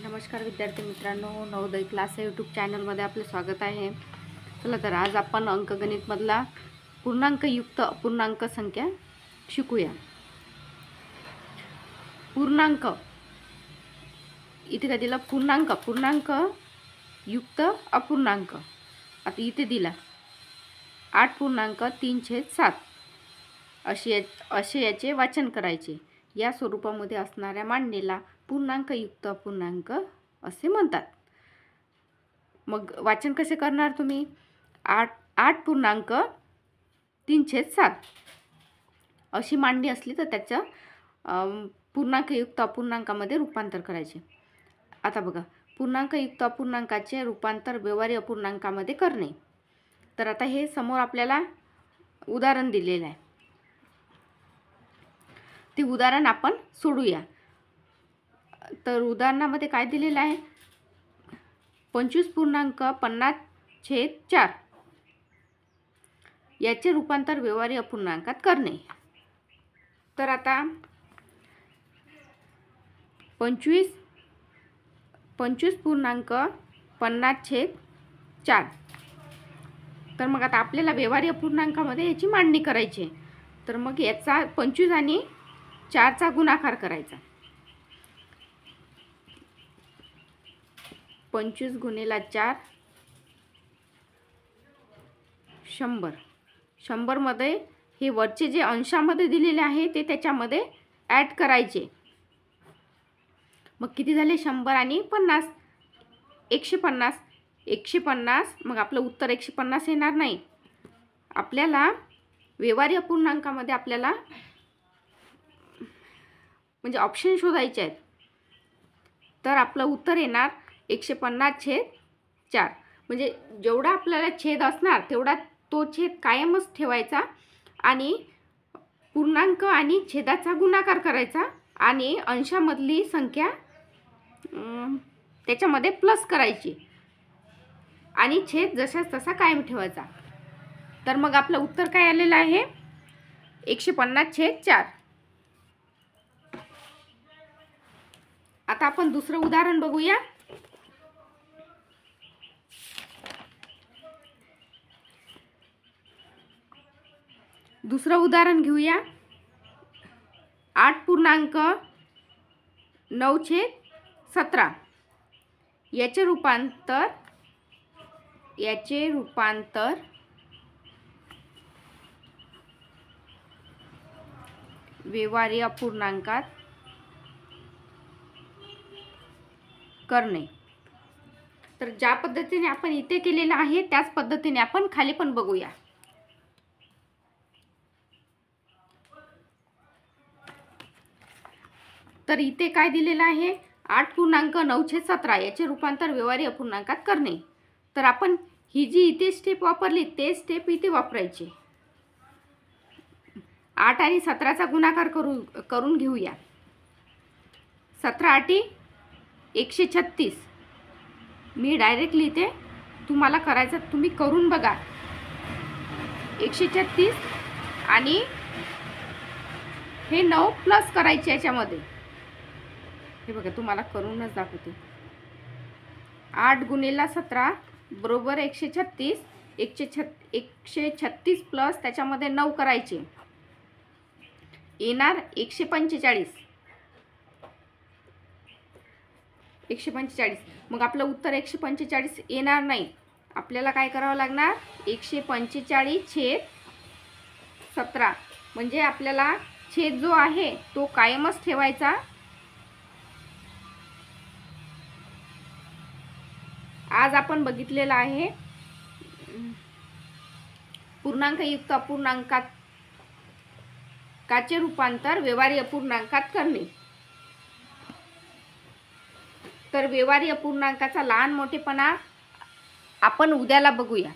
नमस्कार विद्यार्थी मित्रांनो, नवोदय क्लास या यूट्यूब चॅनलमध्ये आपले स्वागत आहे। चला तर आज आपण अंकगणितमधला पूर्णांकयुक्त अपूर्णांक संख्या शिकूया। पूर्णांक इथे काय दिला? पूर्णांक, पूर्णांक युक्त अपूर्णांक। आता इथे दिला 8.3/7 असे याचे वाचन करायचे। या स्वरूपामध्ये असणाऱ्या मांडणीला पूर्णांकयुक्त अपूर्णांक असे म्हणतात। मग वाचन कसे करणार तुम्ही? 8.3/7 अशी मांडणी असली तर त्याचं पूर्णांकयुक्त अपूर्णांकामध्ये रूपांतर करायचे। आता बघा, पूर्णांकयुक्त अपूर्णांकाचे रूपांतर व्यवहारी अपूर्णांकामध्ये करणे। तर आता हे समोर आपल्याला उदाहरण दिलेलं आहे, ते उदाहरण आपण सोडूया। तर उदाहरणामध्ये काय दिलेलं आहे? 25.50/4 याचे रूपांतर व्यवहारी अपूर्णांकात करणे। तर आता 25.50/4 तर मग आता आपल्याला व्यवहारी अपूर्णांकामध्ये याची मांडणी करायची आहे। तर मग याचा 25 आणि 4चा गुणाकार करायचा। 25 × 4 100। 100 मध्ये हे वरचे जे अंशामध्ये दिलेले आहे ते त्याच्यामध्ये ॲड करायचे। मग किती झाले? 100 आणि 50, 150। 150 मग आपलं उत्तर 150 येणार नाही। आपल्याला व्यवहारी अपूर्णांकामध्ये आपल्याला म्हणजे ऑप्शन शोधायचे आहेत। तर आपलं उत्तर येणार 150/4। म्हणजे जेवढा आपल्याला छेद असणार तेवढा तो छेद कायमच ठेवायचा आणि पूर्णांक आणि छेदाचा गुणाकार करायचा आणि अंशामधली संख्या त्याच्यामध्ये प्लस करायची आणि छेद जशाच तसा कायम ठेवायचा। तर मग आपलं उत्तर काय आलेलं आहे? 150/4। आता आपण दुसरं उदाहरण बघूया। दुसरं उदाहरण घेऊया। 8.9/17 याचे रूपांतर व्यवहारी अपूर्णांकात करणे। तर ज्या पद्धतीने आपण इथे केलेलं आहे त्याच पद्धतीने आपण खाली पण बघूया। तर इथे काय दिलेलं आहे? 8.9/17 याचे रूपांतर व्यवहारी अपूर्णांकात करणे। तर आपण ही जी इथे स्टेप वापरली ते स्टेप इथे वापरायची। 8 आणि 17चा गुणाकार करून घेऊया। 17×8 = 136। मी डायरेक्ट लिहिते, तुम्हाला करायचं तुम्ही करून बघा। 136 आणि हे 9 प्लस करायचे याच्यामध्ये। हे बघा, तुम्हाला करूनच दाखवते। 8 × 17 = 136। 136 प्लस त्याच्यामध्ये 9 करायचे, येणार 145। 145 मग आपलं उत्तर 145 येणार नाही। आपल्याला काय करावं लागणार? 145/17 म्हणजे आपल्याला छेद जो आहे तो कायमच ठेवायचा। आज आपण बघितलेलं आहे पूर्णांकयुक्त अपूर्णांकाचे रूपांतर व्यवहारी अपूर्णांकात करणे। तर व्यवहारी अपूर्णांकाचा लहान मोठेपणा आपण उद्याला बघूया।